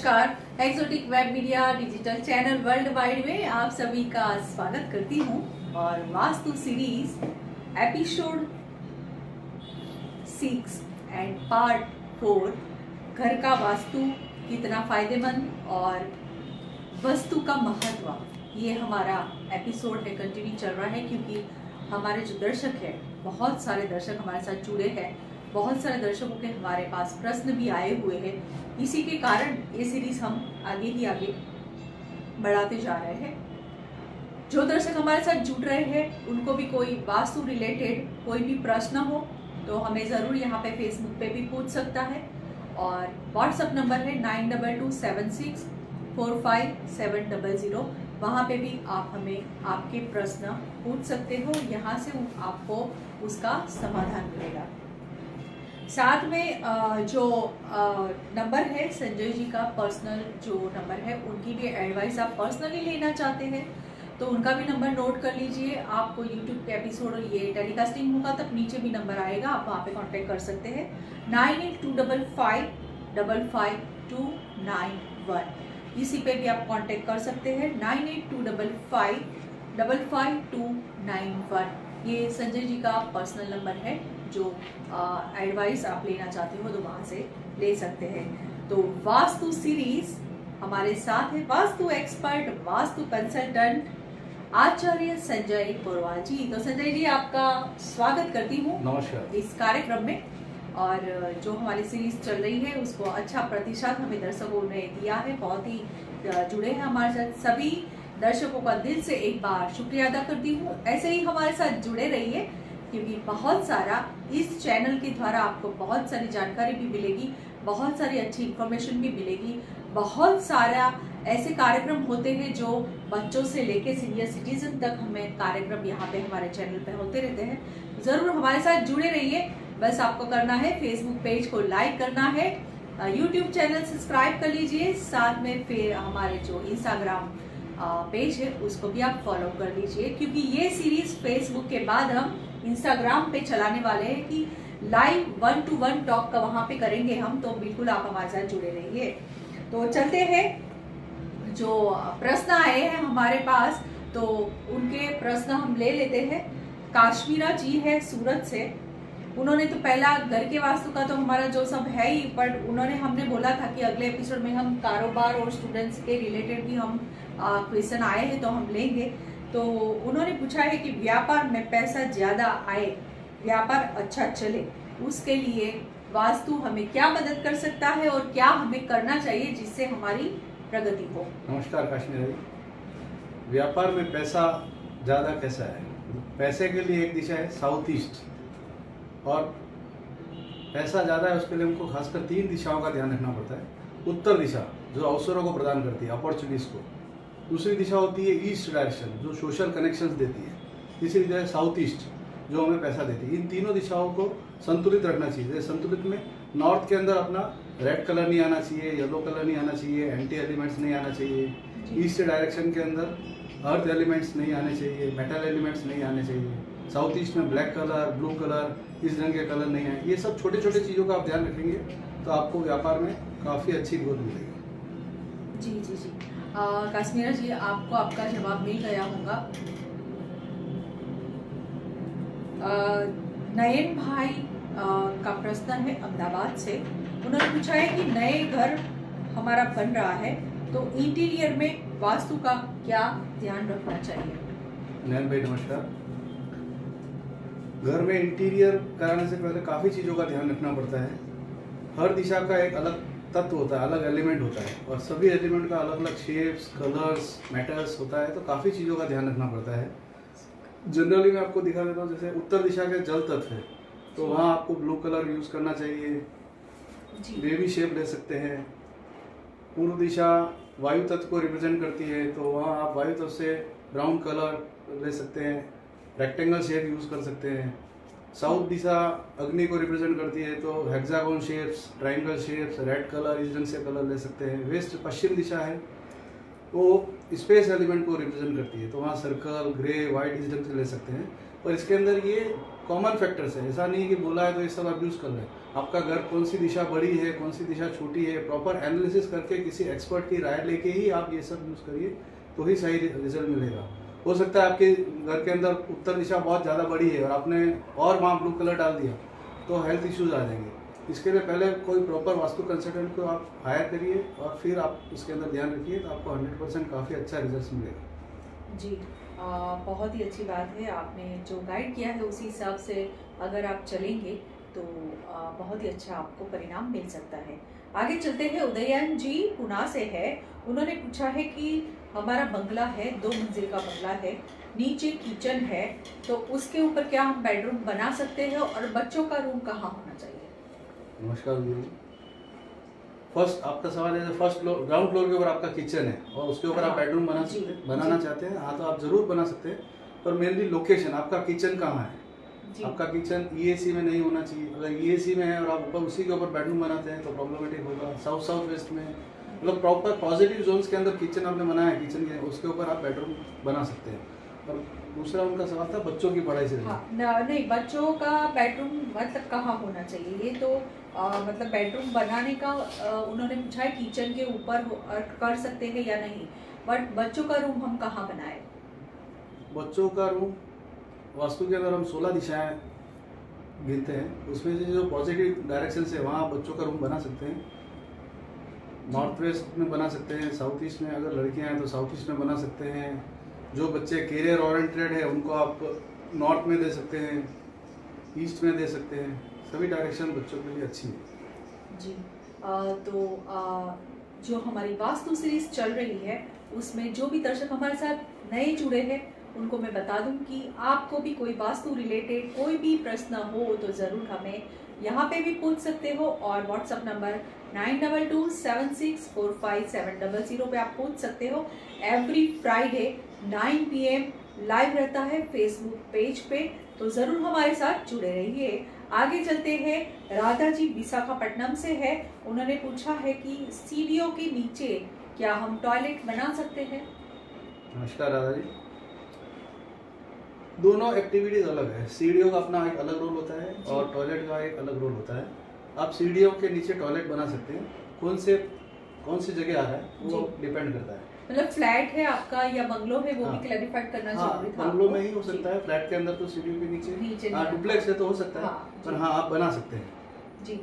नमस्कार। Exotic web media digital channel world wide में आप सभी का स्वागत करती हूँ और vastu series episode 6 and part 4 घर का वास्तु कितना फायदेमंद और वस्तु का महत्व, ये हमारा एपिसोड है, कंटिन्यू चल रहा है क्योंकि हमारे जो दर्शक है, बहुत सारे दर्शक हमारे साथ जुड़े हैं, बहुत सारे दर्शकों के हमारे पास प्रश्न भी आए हुए हैं। इसी के कारण ये सीरीज हम आगे ही आगे बढ़ाते जा रहे हैं। जो दर्शक हमारे साथ जुड़ रहे हैं उनको भी कोई वास्तु रिलेटेड कोई भी प्रश्न हो तो हमें ज़रूर यहाँ पे फेसबुक पे भी पूछ सकता है और व्हाट्सएप नंबर है 9227645700। वहाँ पे भी आप हमें आपके प्रश्न पूछ सकते हो, यहाँ से आपको उसका समाधान मिलेगा। साथ में जो नंबर है संजय जी का पर्सनल जो नंबर है, उनकी भी एडवाइस आप पर्सनली लेना चाहते हैं तो उनका भी नंबर नोट कर लीजिए। आपको यूट्यूब के एपिसोड और ये टेलीकास्टिंग होगा तब नीचे भी नंबर आएगा, आप वहाँ पे कांटेक्ट कर सकते हैं 9825555291। इसी पे भी आप कांटेक्ट कर सकते हैं 9825555291। ये संजय जी का पर्सनल नंबर है। जो एडवाइस आप लेना चाहते हो तो वहाँ से ले सकते हैं। तो वास्तु सीरीज हमारे साथ है वास्तु एक्सपर्ट, वास्तु कंसल्टेंट आचार्य संजय पुरवाल जी। तो संजय जी, आपका स्वागत करती हूँ नमस्कार इस कार्यक्रम में। और जो हमारी सीरीज चल रही है उसको अच्छा प्रतिशत हमें दर्शकों ने दिया है, बहुत ही जुड़े हैं हमारे साथ। सभी दर्शकों का दिल से एक बार शुक्रिया अदा करती हूँ। ऐसे ही हमारे साथ जुड़े रहिए क्योंकि बहुत सारा इस चैनल के द्वारा आपको बहुत सारी जानकारी भी मिलेगी, बहुत सारी अच्छी इन्फॉर्मेशन भी मिलेगी। बहुत सारा ऐसे कार्यक्रम होते हैं जो बच्चों से लेके सीनियर सिटीजन तक हमें कार्यक्रम यहाँ पे हमारे चैनल पे होते रहते हैं। जरूर हमारे साथ जुड़े रहिए। बस आपको करना है फेसबुक पेज को लाइक करना है, यूट्यूब चैनल सब्सक्राइब कर लीजिए, साथ में फिर हमारे जो इंस्टाग्राम पेज है उसको भी आप फॉलो कर लीजिए क्योंकि ये सीरीज फेसबुक के बाद हम इंस्टाग्राम पे चलाने वाले हैं कि लाइव 1-to-1 टॉक का वहाँ पे करेंगे हम। तो बिल्कुल आप हमारे साथ जुड़े रहिए। तो चलते हैं, जो प्रश्न आए हैं हमारे पास तो उनके प्रश्न हम ले लेते हैं। काश्मीरा जी है सूरत से। उन्होंने तो पहला घर के वास्तु का तो हमारा जो सब है ही, बट उन्होंने हमने बोला था कि अगले एपिसोड में हम कारोबार और स्टूडेंट्स के रिलेटेड भी हम क्वेश्चन आए हैं तो हम लेंगे। तो उन्होंने पूछा है कि व्यापार में पैसा ज्यादा आए, व्यापार अच्छा चले, उसके लिए वास्तु हमें क्या मदद कर सकता है और क्या हमें करना चाहिए जिससे हमारी प्रगति हो। नमस्कार काश्मीर जी। व्यापार में पैसा ज़्यादा कैसा है? पैसे के लिए एक दिशा है साउथ ईस्ट और पैसा ज़्यादा है उसके लिए हमको खासकर 3 दिशाओं का ध्यान रखना पड़ता है। उत्तर दिशा जो अवसरों को प्रदान करती है, अपॉर्चुनिटीज़ को। दूसरी दिशा होती है ईस्ट डायरेक्शन जो सोशल कनेक्शंस देती है। तीसरी दिशा है साउथ ईस्ट जो हमें पैसा देती है। इन तीनों दिशाओं को संतुलित रखना चाहिए। संतुलित में नॉर्थ के अंदर अपना रेड कलर नहीं आना चाहिए, येलो कलर नहीं आना चाहिए, एंटी एलिमेंट्स नहीं आना चाहिए। ईस्ट डायरेक्शन के अंदर अर्थ एलिमेंट्स नहीं आने चाहिए, मेटल एलिमेंट्स नहीं आने चाहिए। साउथ ईस्ट में ब्लैक कलर, ब्लू कलर, इस रंग के कलर नहीं आए। ये सब छोटे छोटे चीज़ों का आप ध्यान रखेंगे तो आपको व्यापार में काफ़ी अच्छी ग्रोथ मिलेगी। जी जी जी। काश्मीरा जी, आपको आपका जवाब मिल गया होगा। नयन भाई का प्रश्न है अहमदाबाद से। उन्होंने पूछा है कि नए घर हमारा बन रहा है तो इंटीरियर में वास्तु का क्या ध्यान रखना चाहिए। नयन भाई नमस्कार। घर में इंटीरियर कराने से पहले काफ़ी चीज़ों का ध्यान रखना पड़ता है। हर दिशा का एक अलग तत्व होता है, अलग एलिमेंट होता है और सभी एलिमेंट का अलग अलग शेप्स, कलर्स, मैटर्स होता है। तो काफ़ी चीज़ों का ध्यान रखना पड़ता है। जनरली मैं आपको दिखा देता हूँ, जैसे उत्तर दिशा के जल तत्व है तो वहाँ आपको ब्लू कलर यूज़ करना चाहिए, बेबी शेप ले सकते हैं। पूर्व दिशा वायु तत्व को रिप्रेजेंट करती है तो वहाँ आप वायु तत्व से ब्राउन कलर ले सकते हैं, रेक्टेंगल शेप यूज़ कर सकते हैं। साउथ दिशा अग्नि को रिप्रेजेंट करती है तो hexagon shapes, triangle shapes, red colour, इस ढंग से कलर ले सकते हैं। वेस्ट पश्चिम दिशा है वो स्पेस एलिमेंट को रिप्रेजेंट करती है तो वहाँ सर्कल, ग्रे, वाइट इस ढंग से ले सकते हैं। और इसके अंदर ये कॉमन फैक्टर्स है, ऐसा नहीं है कि बोला है तो ये सब अब्यूज कर रहे हैं। आपका घर कौन सी दिशा बड़ी है, कौन सी दिशा छोटी है, प्रॉपर एनालिसिस करके किसी एक्सपर्ट की राय लेके ही आप ये सब यूज करिए, तो ही सही रिजल्ट मिलेगा। हो सकता है आपके घर के अंदर उत्तर दिशा बहुत ज़्यादा बड़ी है और आपने और वहाँ ब्लू कलर डाल दिया तो हेल्थ इश्यूज आ जाएंगे। इसके लिए पहले कोई प्रॉपर वास्तु कंसल्टेंट को आप हायर करिए और फिर आप इसके अंदर ध्यान रखिए, तो आपको 100% काफ़ी अच्छा रिजल्ट मिलेगा। जी, बहुत ही अच्छी बात है। आपने जो गाइड किया है उसी हिसाब से अगर आप चलेंगे तो बहुत ही अच्छा आपको परिणाम मिल सकता है। आगे चलते हैं, उदयन जी पुणे से है। उन्होंने पूछा है कि हमारा बंगला है, 2 मंजिल का बंगला है, नीचे किचन है, तो उसके ऊपर क्या हम बेडरूम बना सकते हैं और बच्चों का रूम कहाँ होना चाहिए? नमस्कार गुरु। फर्स्ट आपका सवाल है, फर्स्ट फ्लोर ग्राउंड फ्लोर के ऊपर आपका किचन है और उसके ऊपर आप बेडरूम बनाना चाहते हैं, हाँ तो आप जरूर बना सकते हैं, पर मेनली लोकेशन आपका किचन कहाँ है। आपका किचन ईएसी में नहीं होना चाहिए। अगर ईएसी में है और आप ऊपर उसी के ऊपर बेडरूम बनाते हैं तो प्रॉब्लमेटिक होगा। साउथ वेस्ट में मतलब प्रॉपर पॉजिटिव जोन्स के अंदर किचन आपने बनाया है, किचन के उसके ऊपर आप बेडरूम बना सकते हैं। और दूसरा उनका सवाल था बच्चों की पढ़ाई से नहीं, बच्चों का बेडरूम मतलब कहाँ होना चाहिए, ये तो मतलब बेडरूम बनाने का उन्होंने पूछा है किचन के ऊपर कर सकते हैं या नहीं, बट बच्चों का रूम हम कहाँ बनाए? बच्चों का रूम वास्तु के अंदर हम 16 दिशाएं गिनते हैं, उसमें से जो पॉजिटिव डायरेक्शन से वहाँ बच्चों का रूम बना सकते हैं। नॉर्थ वेस्ट में बना सकते हैं, साउथ ईस्ट में अगर लड़कियां हैं तो साउथ ईस्ट में बना सकते हैं। जो बच्चे करियर ओरिएंटेड है उनको आप नॉर्थ में दे सकते हैं, ईस्ट में दे सकते हैं। सभी डायरेक्शन बच्चों के लिए अच्छी है जी। जो हमारी वास्तु सीरीज चल रही है उसमें जो भी दर्शक हमारे साथ नए जुड़े हैं उनको मैं बता दूं कि आपको भी कोई वास्तु रिलेटेड कोई भी प्रश्न हो तो ज़रूर हमें यहाँ पे भी पूछ सकते हो, और व्हाट्सएप नंबर 9227645700 पे आप पूछ सकते हो। एवरी फ्राइडे 9 PM लाइव रहता है फेसबुक पेज पे, तो ज़रूर हमारे साथ जुड़े रहिए। आगे चलते हैं, राधा जी विशाखापट्टनम से है। उन्होंने पूछा है कि सीढ़ियों के नीचे क्या हम टॉयलेट बना सकते हैं? नमस्कार राधा जी। दोनों एक्टिविटीज अलग है। सीढ़ियों का अपना एक अलग रोल होता है और टॉयलेट का एक अलग रोल होता है। आप सीढ़ियों के नीचे टॉयलेट बना सकते हैं, कौन सी जगह आ रहा है वो डिपेंड करता है। मतलब फ्लैट है आपका या बंगलो है, वो भी क्लैरिफाइड करना जरूरी था। बंगलो में ही हो सकता है, फ्लैट के अंदर तो सीढ़ियों के नीचे डुप्लेक्स है तो हो सकता है, पर हाँ आप बना सकते हैं जी।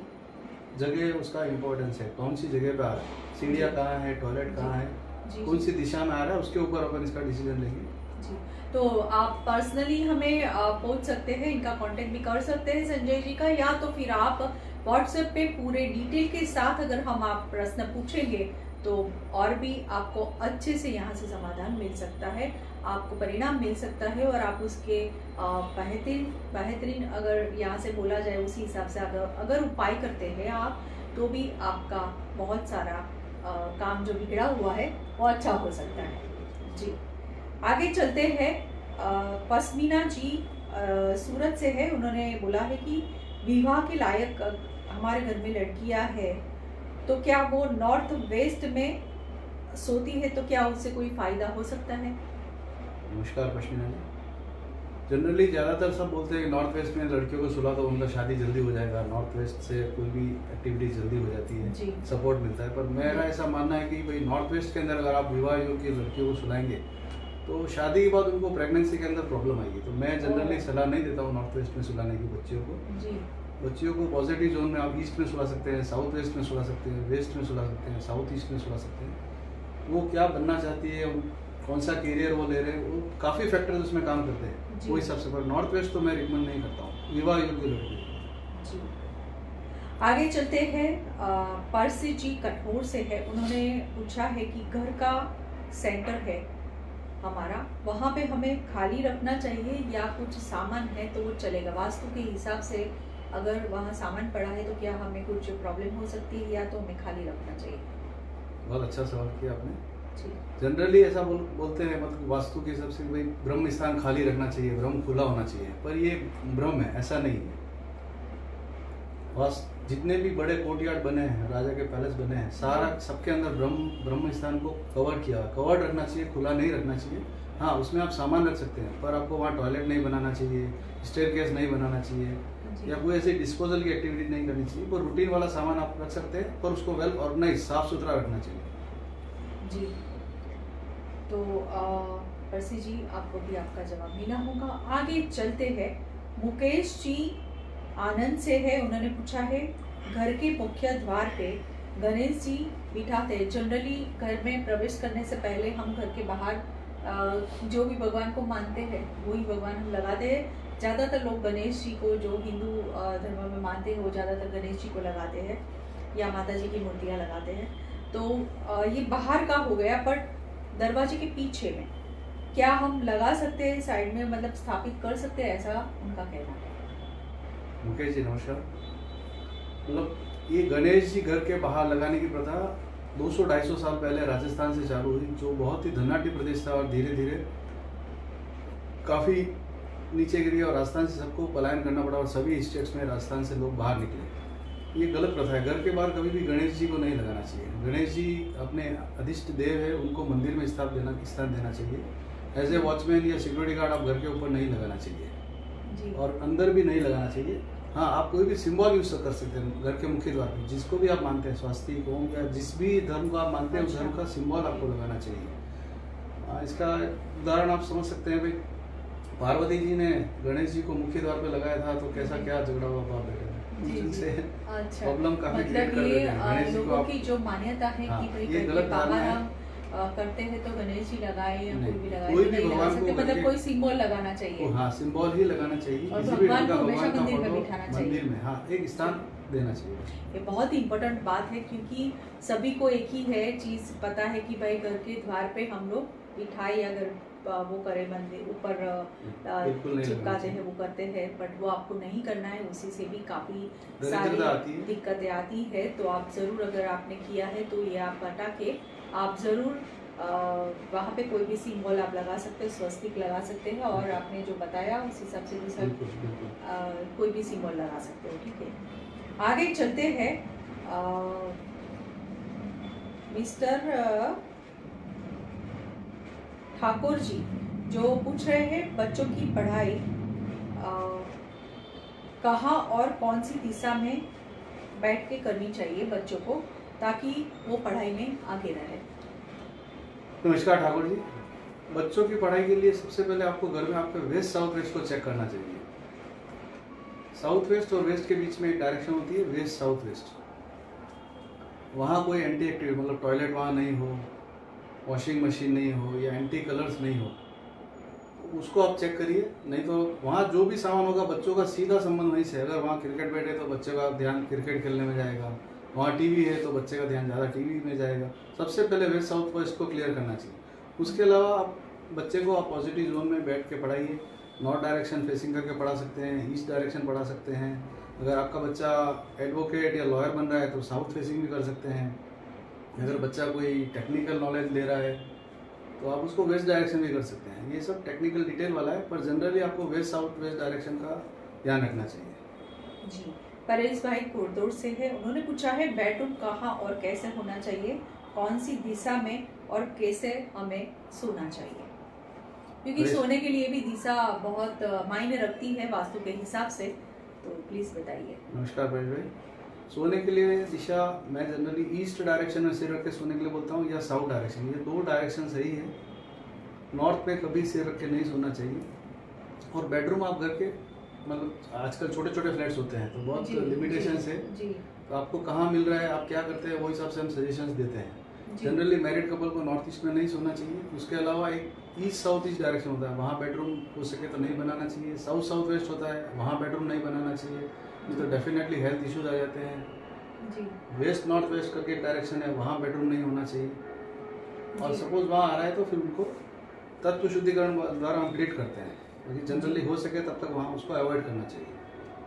जगह उसका इम्पोर्टेंस है, कौन सी जगह पे आ रहा है, सीढ़ियाँ कहाँ है, टॉयलेट कहाँ है, कौन सी दिशा में आ रहा है, उसके ऊपर अपन इसका डिसीजन लेंगे जी। तो आप पर्सनली हमें पूछ सकते हैं, इनका कांटेक्ट भी कर सकते हैं संजय जी का, या तो फिर आप व्हाट्सएप पे पूरे डिटेल के साथ अगर हम आप प्रश्न पूछेंगे तो और भी आपको अच्छे से यहाँ से समाधान मिल सकता है, आपको परिणाम मिल सकता है, और आप उसके बेहतरीन अगर यहाँ से बोला जाए उसी हिसाब से अगर उपाय करते हैं आप, तो भी आपका बहुत सारा काम जो बिगड़ा हुआ है वो अच्छा हो सकता है जी। आगे चलते हैं, पस्मीना जी सूरत से है। उन्होंने बोला है कि विवाह के लायक हमारे घर में लड़कियां है, तो क्या वो नॉर्थ वेस्ट में सोती है तो क्या उससे कोई फायदा हो सकता है? नमस्कार पश्मीना जी। जनरली ज़्यादातर सब बोलते हैं कि नॉर्थ वेस्ट में लड़कियों को सुला तो उनका शादी जल्दी हो जाएगा, नॉर्थ वेस्ट से कोई भी एक्टिविटी जल्दी हो जाती है, सपोर्ट मिलता है। पर मेरा ऐसा मानना है कि भाई नॉर्थ वेस्ट के अंदर अगर आप विवाह योग्य लड़कियों को सुलाएंगे तो शादी के बाद उनको प्रेगनेंसी के अंदर प्रॉब्लम आएगी। तो मैं जनरली सलाह नहीं देता हूँ नॉर्थ वेस्ट में सुलाने की बच्चियों को। बच्चियों को पॉजिटिव जोन में आप ईस्ट में सुला सकते हैं, साउथ वेस्ट में सुला सकते हैं, वेस्ट में सुला सकते हैं, साउथ ईस्ट में सुला सकते हैं। वो क्या बनना चाहती है, कौन सा करियर वो ले रहे हैं, वो काफ़ी फैक्टर्स उसमें काम करते हैं, वो हिसाब से। पर नॉर्थ वेस्ट तो मैं रिकमेंड नहीं करता हूँ विवाह योग्य लड़की। आगे चलते हैं, परसी जी कठोर से है। उन्होंने पूछा है कि घर का सेंटर है हमारा, वहाँ पे हमें खाली रखना चाहिए या कुछ सामान है तो वो चलेगा? वास्तु के हिसाब से अगर वहाँ सामान पड़ा है तो क्या हमें कुछ प्रॉब्लम हो सकती है या तो हमें खाली रखना चाहिए? बहुत अच्छा सवाल किया आपने। जनरली ऐसा बोलते हैं, मतलब वास्तु के हिसाब से भाई ब्रह्म स्थान खाली रखना चाहिए, ब्रह्म खुला होना चाहिए, पर ये ब्रह्म है, ऐसा नहीं है। जितने भी बड़े कोर्टयार्ड बने हैं, राजा के पैलेस बने हैं, सारा सबके अंदर ब्रह्म स्थान को कवर किया, कवर्ड रखना चाहिए, खुला नहीं रखना चाहिए। हाँ, उसमें आप सामान रख सकते हैं, पर आपको वहाँ टॉयलेट नहीं बनाना चाहिए, स्टेयरकेस नहीं बनाना चाहिए, जी। या कोई ऐसी डिस्पोजल की एक्टिविटी नहीं करनी चाहिए। पर रूटीन वाला सामान आप रख सकते हैं, पर उसको वेल ऑर्गेनाइज, साफ सुथरा रखना चाहिए। जी। तो परसी जी, आपको भी आपका जवाब मिला होगा। आगे चलते हैं। मुकेश जी आनंद से है, उन्होंने पूछा है घर के मुख्य द्वार पे गणेश जी बिठाते हैं। जनरली घर में प्रवेश करने से पहले हम घर के बाहर जो भी भगवान को मानते हैं वही भगवान हम लगाते हैं। ज़्यादातर लोग गणेश जी को, जो हिंदू धर्म में मानते हैं, वो ज़्यादातर गणेश जी को लगाते हैं या माता जी की मूर्तियाँ लगाते हैं। तो ये बाहर का हो गया, बट दरवाजे के पीछे में क्या हम लगा सकते हैं, साइड में मतलब स्थापित कर सकते हैं, ऐसा उनका कहना है। मुकेश जी नमस्कार। मतलब ये गणेश जी घर के बाहर लगाने की प्रथा 200-250 साल पहले राजस्थान से चालू हुई, जो बहुत ही धनाढ़ी प्रदेश था और धीरे धीरे काफ़ी नीचे गिरी और राजस्थान से सबको पलायन करना पड़ा और सभी स्टेट्स में राजस्थान से लोग बाहर निकले। ये गलत प्रथा है। घर के बाहर कभी भी गणेश जी को नहीं लगाना चाहिए। गणेश जी अपने अधिष्ट देव है, उनको मंदिर में स्थान देना चाहिए। एज ए वॉचमैन या सिक्योरिटी गार्ड आप घर के ऊपर नहीं लगाना चाहिए जी। और अंदर भी नहीं लगाना चाहिए। हाँ, आप कोई भी सिंबल यूज कर सकते हैं घर के मुख्य द्वार पर, जिसको भी आप मानते हैं, स्वास्तिक, ओम या जिस भी धर्म को आप मानते हैं उस धर्म का सिंबल आपको लगाना चाहिए। इसका उदाहरण आप समझ सकते हैं भाई, पार्वती जी ने गणेश जी को मुख्य द्वार पे लगाया था तो कैसा क्या झगड़ा हुआ बाप बेटे जी, में। जी। से अच्छा, प्रॉब्लम काफी क्रिएट मतलब कर ये देते हैं। गणेश जी को लोगों आप की जो मान्यता है हाँ, कि भाई ये घर गलत के धारणा बाहर है। हम करते हैं तो गणेश जी लगाए या नहीं, कोई भी लगाए, कोई तो भी नहीं लगा भगवान सकते, को मतलब करके- कोई सिंबल लगाना चाहिए। हाँ, सिंबल ही लगाना चाहिए। और किसी भी भगवान ढंग का को हमेशा भगवान का मंदिर में फोटो बिठाना चाहिए। मंदिर में, हाँ, एक स्थान देना चाहिए। ये बहुत ही इम्पोर्टेंट बात है, क्योंकि सभी को एक ही है चीज़ पता है कि भाई घर के द्वार पे हम लोग मिठाई अगर वो करें, मंदिर ऊपर बिल्कुल नहीं चिपकाते लगाना हैं, वो करते हैं, बट वो आपको नहीं करना है। उसी से भी काफ़ी दरिद्रता आती सारी है। दिक्कतें आती है। तो आप ज़रूर, अगर आपने किया है तो ये आप हटा के आप ज़रूर वहाँ पे कोई भी सिंबल आप लगा सकते हैं, स्वस्तिक लगा सकते हैं, और आपने जो बताया उस हिसाब से भी सब बिल्कुल बिल्कुल। कोई भी सिंबल लगा सकते हो। ठीक है, आगे चलते हैं। मिस्टर ठाकुर जी जो पूछ रहे हैं बच्चों की पढ़ाई कहाँ और कौन सी दिशा में बैठ के करनी चाहिए बच्चों को, ताकि वो पढ़ाई में आगे रहे। नमस्कार ठाकुर जी। बच्चों की पढ़ाई के लिए सबसे पहले आपको घर में आपके वेस्ट साउथ वेस्ट को चेक करना चाहिए। साउथ वेस्ट और वेस्ट के बीच में एक डायरेक्शन होती है, वेस्ट साउथ वेस्ट। वहाँ कोई एंटी एक्टिविटी, मतलब टॉयलेट वहाँ नहीं हो, वॉशिंग मशीन नहीं हो या एंटी कलर्स नहीं हो, उसको आप चेक करिए। नहीं तो वहाँ जो भी सामान होगा बच्चों का सीधा संबंध वहीं से। अगर वहाँ क्रिकेट बैट है तो बच्चे का ध्यान क्रिकेट खेलने में जाएगा, वहाँ टीवी है तो बच्चे का ध्यान ज़्यादा टीवी में जाएगा। सबसे पहले वेस्ट साउथ वेस्ट को क्लियर करना चाहिए। उसके अलावा आप बच्चे को आप पॉजिटिव जोन में बैठ के पढ़ाइए। नॉर्थ डायरेक्शन फेसिंग करके पढ़ा सकते हैं, ईस्ट डायरेक्शन पढ़ा सकते हैं। अगर आपका बच्चा एडवोकेट या लॉयर बन रहा है तो साउथ फेसिंग भी कर सकते हैं। अगर बच्चा कोई टेक्निकल नॉलेज ले रहा है तो आप उसको वेस्ट डायरेक्शन भी कर सकते हैं। ये सब टेक्निकल डिटेल वाला है, पर जनरली आपको वेस्ट साउथ वेस्ट डायरेक्शन का ध्यान रखना चाहिए। जी, परेश भाई कोरदौड़ से है, उन्होंने पूछा है बेडरूम कहाँ और कैसे होना चाहिए, कौन सी दिशा में और कैसे हमें सोना चाहिए, क्योंकि सोने के लिए भी दिशा बहुत मायने रखती है वास्तु के हिसाब से। तो प्लीज बताइए। नमस्कार परेश भाई। सोने के लिए दिशा मैं जनरली ईस्ट डायरेक्शन में सिर रख के सोने के लिए बोलता हूँ, या साउथ डायरेक्शन। ये दो डायरेक्शन सही है। नॉर्थ में कभी सिर रख के नहीं सोना चाहिए। और बेडरूम आप घर के, मतलब आजकल छोटे छोटे फ्लैट्स होते हैं तो बहुत लिमिटेशन है। तो आपको कहाँ मिल रहा है, आप क्या करते हैं, वो हिसाब से हम सजेशंस देते हैं। जनरली मैरिड कपल को नॉर्थ ईस्ट में नहीं सोना चाहिए। उसके अलावा एक ईस्ट साउथ ईस्ट डायरेक्शन होता है, वहाँ बेडरूम हो सके तो नहीं बनाना चाहिए। साउथ साउथ वेस्ट होता है, वहाँ बेडरूम नहीं बनाना चाहिए, नहीं तो डेफिनेटली हेल्थ इश्यूज आ जाते हैं। जी। वेस्ट नॉर्थ वेस्ट करके डायरेक्शन है, वहाँ बेडरूम नहीं होना चाहिए। और सपोज वहाँ आ रहा है तो फिर उनको तत्व शुद्धिकरण द्वारा हम क्रिएट करते हैं, क्योंकि जनरली हो सके तब तक वहाँ उसको अवॉइड करना चाहिए।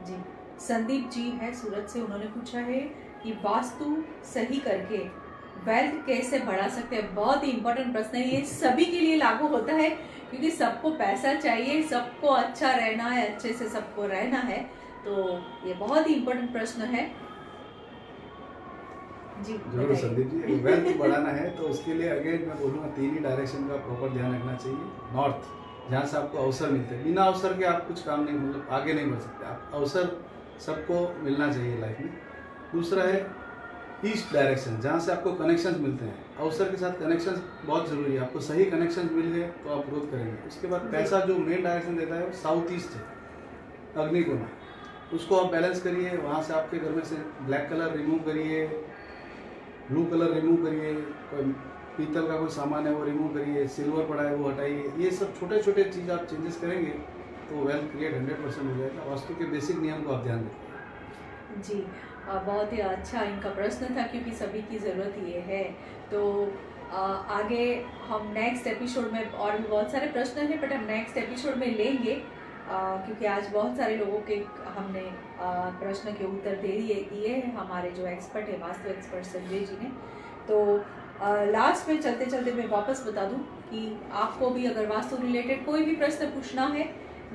जी। संदीप जी है सूरत से, उन्होंने पूछा है कि वास्तु सही करके वेल्थ कैसे बढ़ा सकते हैं। बहुत ही इंपॉर्टेंट प्रश्न है ये, सभी के लिए लागू होता है, क्योंकि सबको पैसा चाहिए, सबको अच्छा रहना है, अच्छे से सबको रहना है। तो ये बहुत ही इंपॉर्टेंट प्रश्न है। जी जरूर बताइए। संदीप जी, वेल्थ बढ़ाना है तो उसके लिए अगेन मैं बोलूँगा 3 ही डायरेक्शन का प्रॉपर ध्यान रखना चाहिए। नॉर्थ, जहाँ से आपको अवसर मिलते हैं, बिना अवसर के आप कुछ काम नहीं, मतलब आगे नहीं बढ़ सकते आप। अवसर सबको मिलना चाहिए लाइफ में। दूसरा है ईस्ट डायरेक्शन, जहाँ से आपको कनेक्शंस मिलते हैं। अवसर के साथ कनेक्शंस बहुत ज़रूरी है, आपको सही कनेक्शंस मिल गए तो आप ग्रोथ करेंगे। उसके बाद पैसा जो मेन डायरेक्शन देता है वो साउथ ईस्ट है, अग्निकोण, उसको आप बैलेंस करिए। वहाँ से आपके घर में से ब्लैक कलर रिमूव करिए, ब्लू कलर रिमूव करिए, कोई पीतल का कोई सामान है वो रिमूव करिए, सिल्वर पड़ा है वो हटाइए। ये सब छोटे छोटे चीज़ आप चेंजेस करेंगे तो वेल्थ क्रिएट 100% हो जाएगा। वास्तु के बेसिक नियम को आप ध्यान रखिए। जी बहुत ही अच्छा इनका प्रश्न था, क्योंकि सभी की ज़रूरत ये है। तो आगे हम नेक्स्ट एपिसोड में, और भी बहुत सारे प्रश्न हैं बट हम नेक्स्ट एपिसोड में लेंगे, क्योंकि आज बहुत सारे लोगों के हमने प्रश्न के उत्तर दिए हैं हमारे जो एक्सपर्ट है, वास्तु एक्सपर्ट संजय जी ने। तो लास्ट में चलते चलते मैं वापस बता दूं कि आपको भी अगर वास्तु रिलेटेड कोई भी प्रश्न पूछना है,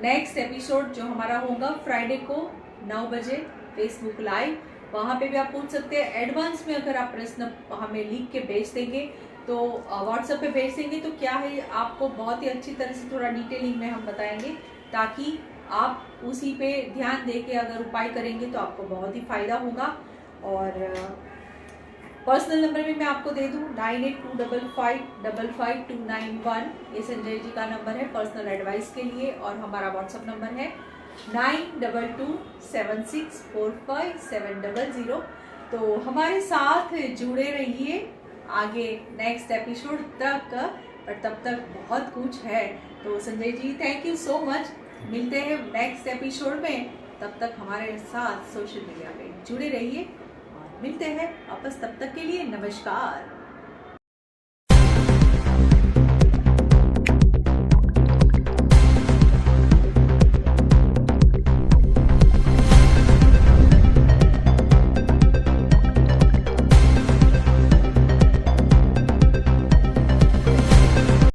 नेक्स्ट एपिसोड जो हमारा होगा फ्राइडे को 9 बजे फेसबुक लाइव, वहाँ पे भी आप पूछ सकते हैं। एडवांस में अगर आप प्रश्न हमें लिख के भेज देंगे तो व्हाट्सएप पे भेज देंगे तो क्या है, आपको बहुत ही अच्छी तरह से थोड़ा डिटेलिंग में हम बताएंगे, ताकि आप उसी पे ध्यान दे के अगर उपाय करेंगे तो आपको बहुत ही फायदा होगा। और पर्सनल नंबर भी मैं आपको दे दूं 9825555291, ये संजय जी का नंबर है पर्सनल एडवाइस के लिए। और हमारा व्हाट्सएप नंबर है 9227645700। तो हमारे साथ जुड़े रहिए आगे नेक्स्ट एपिसोड तक, पर तब तक बहुत कुछ है। तो Sanjay ji thank you so much, मिलते हैं नेक्स्ट एपिसोड में। तब तक हमारे साथ सोशल मीडिया पे जुड़े रहिए और मिलते हैं वापस, तब तक के लिए नमस्कार।